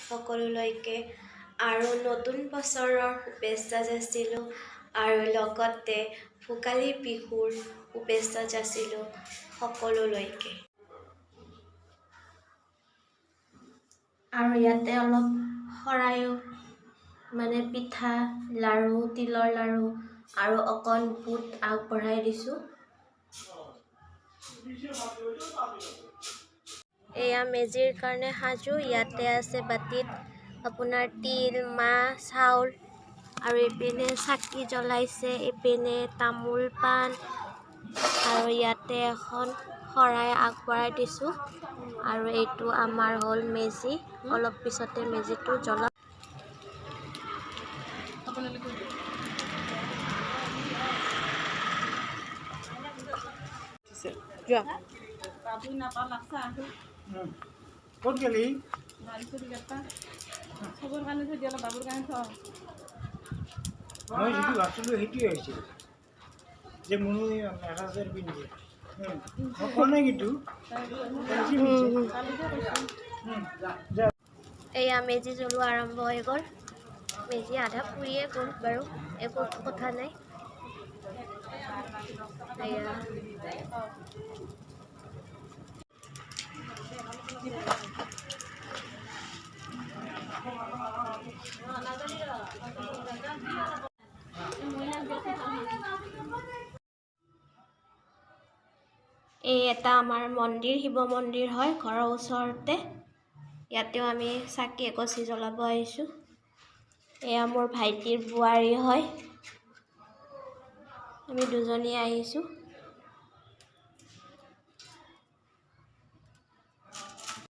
সকলোলৈকে আৰু নতুন বছৰৰ শুভেচ্ছা যাচিলোঁ আৰু লগতে ভোগালী বিহুৰ শুভেচ্ছা যাচিলোঁ সকলোলৈকে। আৰু ইয়াতে অলপ শৰায়ো মানে পিঠা, লাৰু, তিলৰ লাৰু আৰু অকণ বুট আগবঢ়াই দিছোঁ। এয়া মেজিৰ কাৰণে সাজু। ইয়াতে আছে বাটিত আপোনাৰ তিল, মাহ, চাউল আৰু এইপিনে চাকি জ্বলাইছে, এইপিনে তামোল পাণ আৰু ইয়াতে এখন শৰাই আগবঢ়াই দিছোঁ। আৰু এইটো আমাৰ হ'ল মেজি। অলপ পিছতে মেজিটো জ্বলাম। ক'ত গেলি? মই যিটো ভাবিছিলোঁ সেইটোৱে হৈছে যে মনো মেখেলা পিন্ধি কোৱা নাই কিন্তু এয়া মেজি জ্বলোৱা আৰম্ভ হৈ গ'ল। মেজি আধা পুৰিয়ে গ'ল বাৰু, একো কথা নাই। এয়া এই এটা আমাৰ মন্দিৰ, শিৱ মন্দিৰ হয় ঘৰৰ ওচৰতে। ইয়াতেও আমি চাকি এগছি জ্বলাব আহিছোঁ। এয়া মোৰ ভাইটিৰ বোৱাৰী হয়। আমি দুজনী আহিছোঁ।